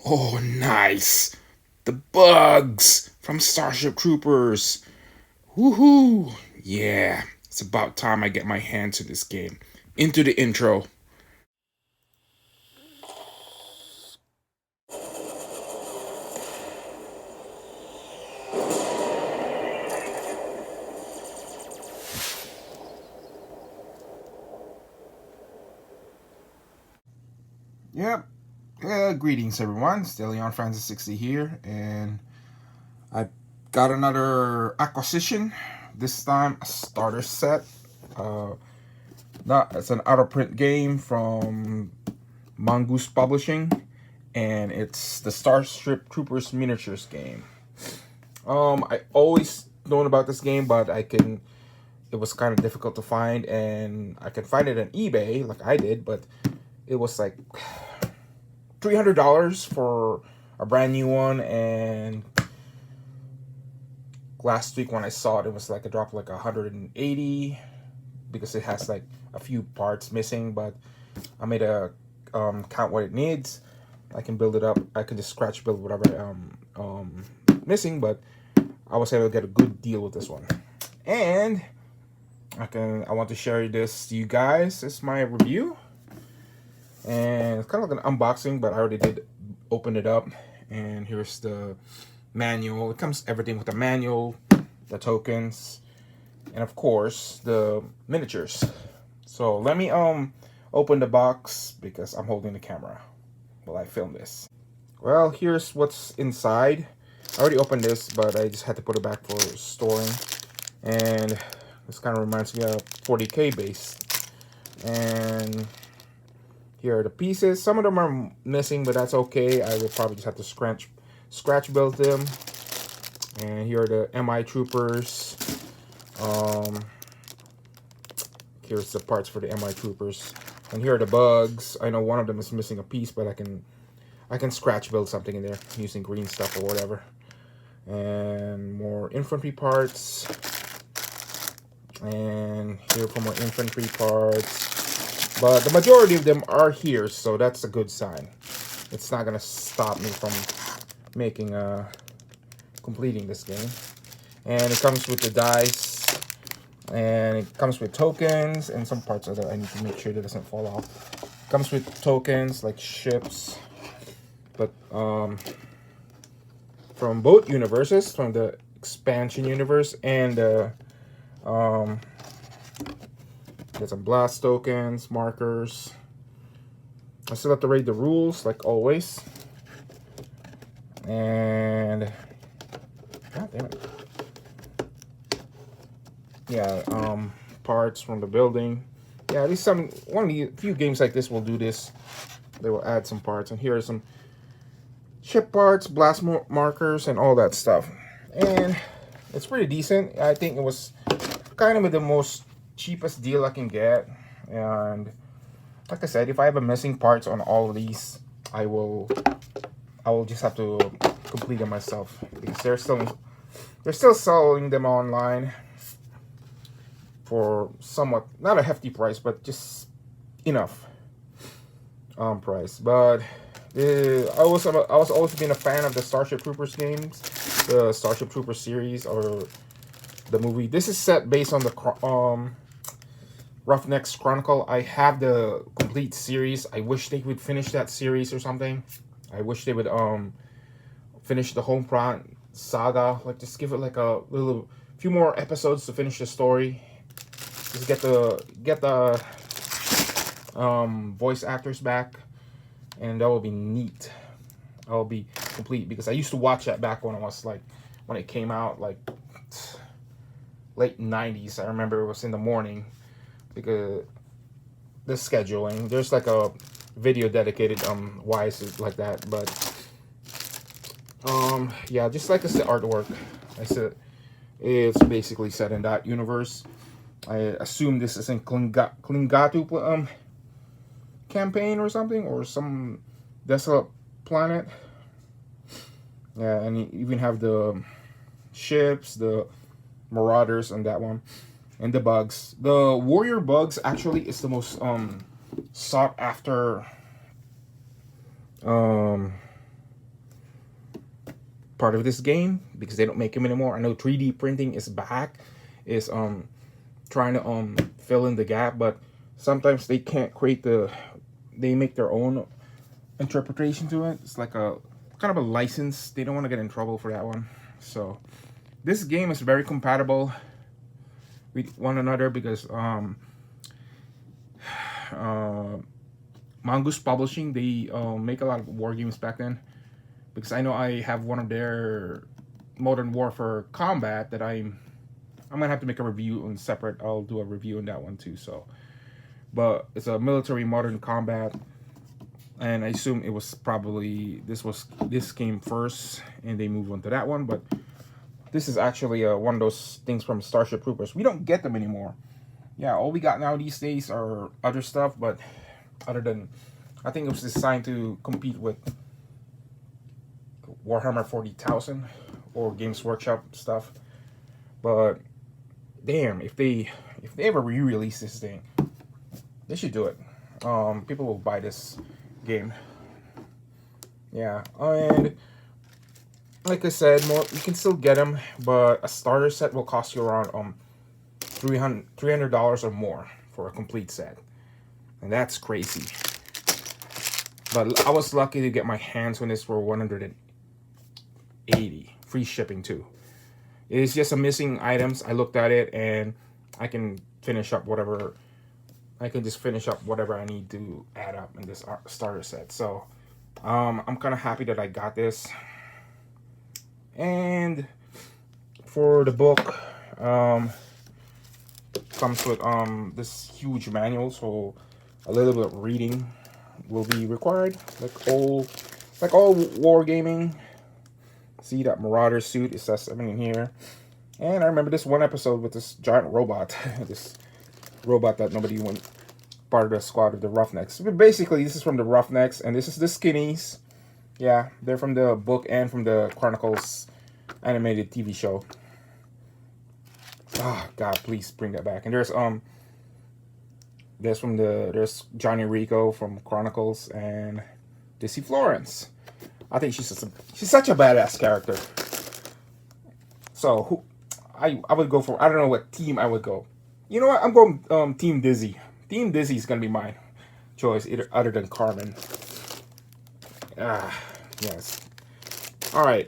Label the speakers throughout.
Speaker 1: Oh, nice! The bugs from Starship Troopers. Woohoo! Yeah, it's about time I get my hands to this game. Into the intro. Yep. Greetings, everyone. Still Leon Francis 60 here, and I got another acquisition. This time, a starter set. Uh, it's an out of print game from Mongoose Publishing, and it's the Starship Troopers miniatures game. I always known about this game, but it was kind of difficult to find, and I can find it on eBay like I did, but it was like $300 for a brand new one, and last week when I saw it, it was like a drop like 180 because it has like a few parts missing, but I made a count what it needs. I can build it up. I can just scratch build whatever missing, but I was able to get a good deal with this one. And I want to share this to you guys. It's my review. And it's kind of like an unboxing, but I already did open it up. And here's the manual. It comes everything with the manual, the tokens, and of course the miniatures. So let me open the box because I'm holding the camera while I film this. Well, here's what's inside. I already opened this, but I just had to put it back for storing. And this kind of reminds me of 40K base. And here are the pieces. Some of them are missing, but that's okay. I will probably just have to scratch build them. And here are the MI Troopers. Here's the parts for the MI Troopers. And here are the bugs. I know one of them is missing a piece, but I can scratch build something in there using green stuff or whatever. And more infantry parts. And here for more infantry parts. But the majority of them are here, so that's a good sign. It's not gonna stop me from completing this game. And it comes with the dice. And it comes with tokens and some parts of it I need to make sure that it doesn't fall off. It comes with tokens like ships, but from both universes, from the expansion universe and get some blast tokens, markers. I still have to read the rules like always. And god damn it. Yeah, parts from the building. Yeah, at least one of the few games like this will do this. They will add some parts, and here are some ship parts, blast markers, and all that stuff. And it's pretty decent. I think it was kind of the most cheapest deal I can get. And like I said, if I have a missing parts on all of these, I will just have to complete them myself because they're still selling them online for somewhat not a hefty price, but just enough price. But I was always been a fan of the Starship Troopers games, the Starship Troopers series or the movie. This is set based on the Roughnecks chronicle. I have the complete series. I wish they would finish that series or something. I wish they would finish the Homefront saga. Like just give it like a few more episodes to finish the story. Just get the voice actors back, and that will be neat. I'll be complete because I used to watch that back when it came out, like late 90s. I remember it was in the morning because the scheduling. There's like a video dedicated why is it like that, but yeah, just like I said, artwork. I said it's basically set in that universe. I assume this is in Klingatu campaign or something, or some desolate planet. Yeah, and you even have the ships, the Marauders on that one, and the bugs. The warrior bugs actually is the most sought after part of this game because they don't make them anymore. I know 3D printing is back, is trying to fill in the gap, but sometimes they can't create they make their own interpretation to it. It's like a kind of a license. They don't want to get in trouble for that one. So this game is very compatible with one another because Mongoose Publishing, they make a lot of war games back then, because I know I have one of their Modern Warfare Combat that I'm gonna have to make a review on separate. I'll do a review on that one too. So, but it's a military modern combat, and I assume it was probably this came first, and they moved on to that one. But this is actually one of those things from Starship Troopers. We don't get them anymore. Yeah, all we got now these days are other stuff, but other than, I think it was designed to compete with Warhammer 40,000 or Games Workshop stuff. But damn, if they ever re-release this thing, they should do it. People will buy this game. Yeah, and like I said, you can still get them, but a starter set will cost you around $300 or more for a complete set, and that's crazy. But I was lucky to get my hands on this for 180, free shipping too. It's just some missing items. I looked at it and I can finish up whatever. I can just finish up whatever I need to add up in this starter set. So I'm kind of happy that I got this. And for the book, comes with this huge manual, so a little bit of reading will be required, like all wargaming. See that Marauders suit, it says everything here. And I remember this one episode with this giant robot, this robot that nobody went part of the squad of the Roughnecks. But basically, this is from the Roughnecks, and this is the Skinnies. Yeah, they're from the book and from the Chronicles animated TV show. Oh God, please bring that back. And there's Johnny Rico from Chronicles and Dizzy Florence. I think she's such a badass character. So I would go for, I don't know what team I would go. You know what? I'm going Team Dizzy. Team Dizzy is gonna be my choice, other than Carmen. Yes. All right.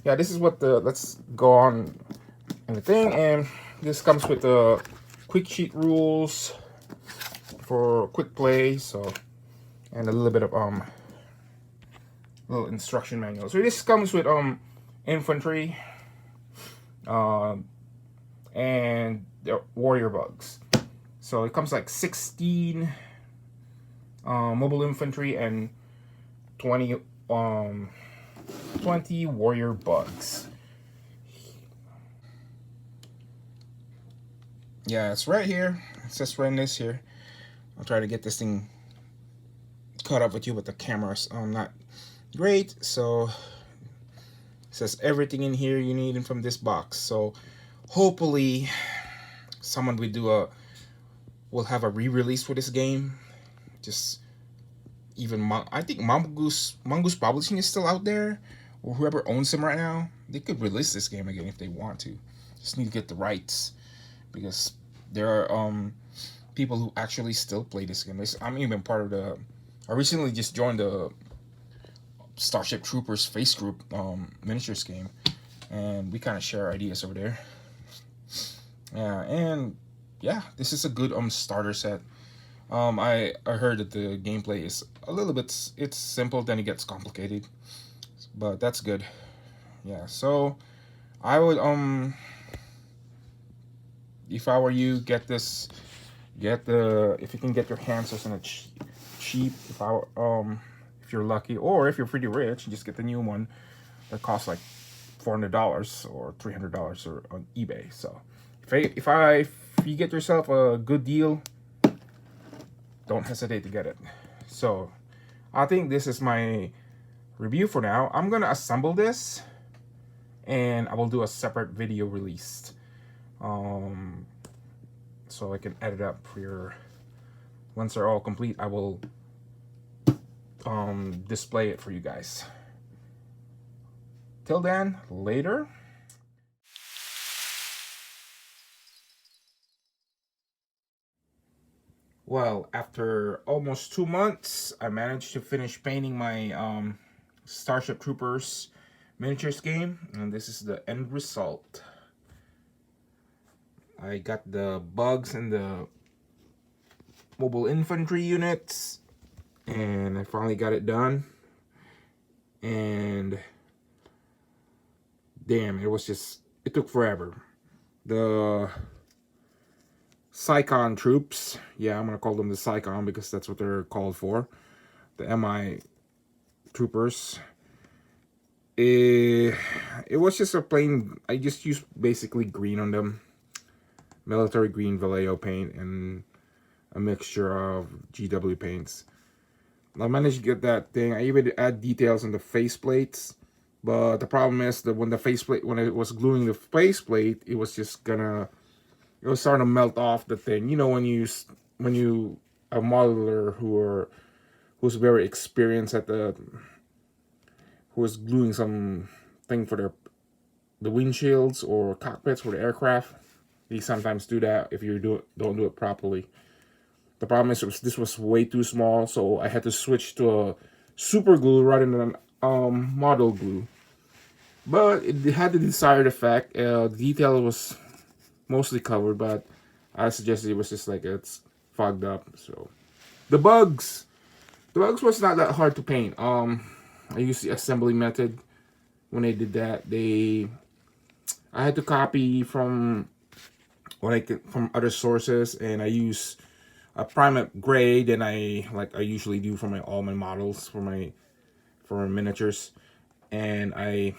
Speaker 1: Yeah, this is what let's go on in the thing, and this comes with the quick sheet rules for quick play, so, and a little bit of little instruction manual. So this comes with infantry and the warrior bugs. So it comes like 16 mobile infantry and 20 warrior bugs. Yeah, it's right here. It says right in this here. I'll try to get this thing caught up with you, but the camera's not great. So it says everything in here you need from this box. So hopefully someone will have a re-release for this game. Just even I think Mongoose Publishing is still out there, or whoever owns them right now. They could release this game again if they want to. Just need to get the rights, because there are people who actually still play this game. I'm even part of the. I recently just joined the Starship Troopers face group miniatures game, and we kind of share ideas over there. Yeah, and yeah, this is a good starter set. I heard that the gameplay is a little bit, it's simple, then it gets complicated, but that's good. Yeah, so I would if I were you, if you can get your hands on a cheap, if you're lucky, or if you're pretty rich, just get the new one that costs like $400 or $300 or on eBay. So if you get yourself a good deal, don't hesitate to get it. So I think this is my review for now. I'm gonna assemble this, and I will do a separate video release, so I can edit up for your. Once they're all complete, I will display it for you guys. Till then, later. Well, after almost 2 months, I managed to finish painting my Starship Troopers miniatures game, and this is the end result. I got the bugs and the mobile infantry units, and I finally got it done. And damn, it took forever. The Psychon troops, yeah, I'm gonna call them the Psychon because that's what they're called for. The MI troopers. It was just a plain, I just used basically green on them. Military green Vallejo paint and a mixture of GW paints. I managed to get that thing. I even add details on the faceplates. But the problem is that when it was gluing the faceplate, it was starting to melt off the thing. You know, when you a modeler who's very experienced at who was gluing some thing for the windshields or cockpits for the aircraft, they sometimes do that if you don't do it properly. The problem is this was way too small, so I had to switch to a super glue rather than model glue. But it had the desired effect. The detail was mostly covered, but I suggested it was just like it's fogged up. So the bugs was not that hard to paint. I used the assembly method when I did that. I had to copy from from other sources, and I use a prime gray than I usually do for all my models for my miniatures, and I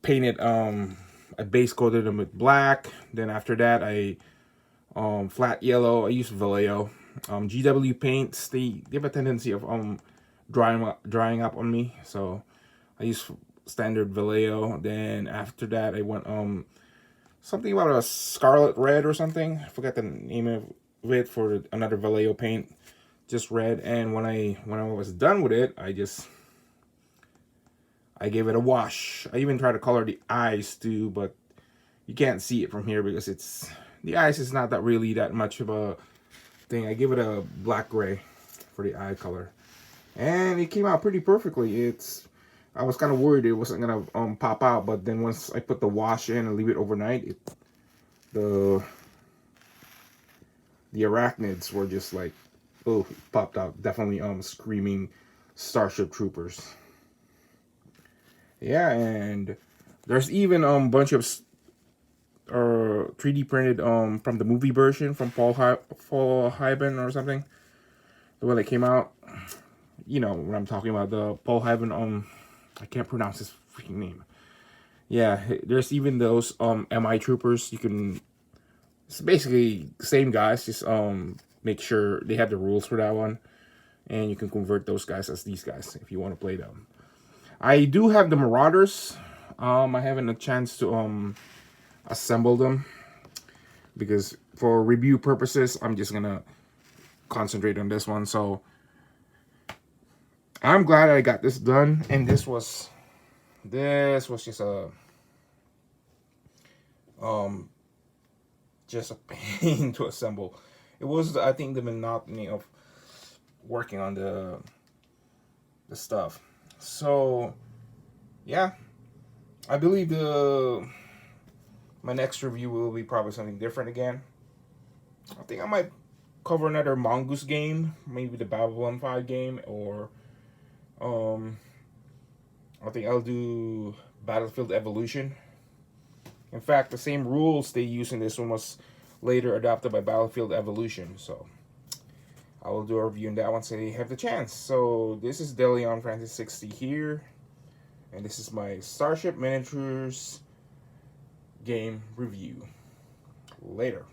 Speaker 1: painted I base coated them with black. Then after that I flat yellow. I use Vallejo. GW paints, they have a tendency of drying up on me, so I use standard Vallejo. Then after that I went something about a scarlet red or something. I forgot the name of it for another Vallejo paint. Just red. And when I was done with it, I gave it a wash. I even tried to color the eyes too, but you can't see it from here because the eyes is not really that much of a thing. I give it a black gray for the eye color, and it came out pretty perfectly. I was kind of worried it wasn't gonna pop out, but then once I put the wash in and leave it overnight, the arachnids were just like, oh, it popped out. Definitely screaming Starship Troopers. Yeah, and there's even a bunch of 3D printed from the movie version from Paul Hyben or something. The one that came out. You know what I'm talking about, the Paul Hyben I can't pronounce his freaking name. Yeah, there's even those MI troopers. It's basically same guys, just make sure they have the rules for that one, and you can convert those guys as these guys if you want to play them. I do have the Marauders. I haven't a chance to assemble them because for review purposes I'm just gonna concentrate on this one. So I'm glad I got this done, and this was just a pain to assemble. It was, I think, the monotony of working on the stuff. So yeah, I believe my next review will be probably something different again. I think I might cover another Mongoose game, maybe the Babylon 5 game, or I think I'll do Battlefield Evolution. In fact, the same rules they use in this one was later adopted by Battlefield Evolution, so I will do a review on that once I have the chance. So this is DeLeon Francis 60 here, and this is my Starship Miniatures game review. Later.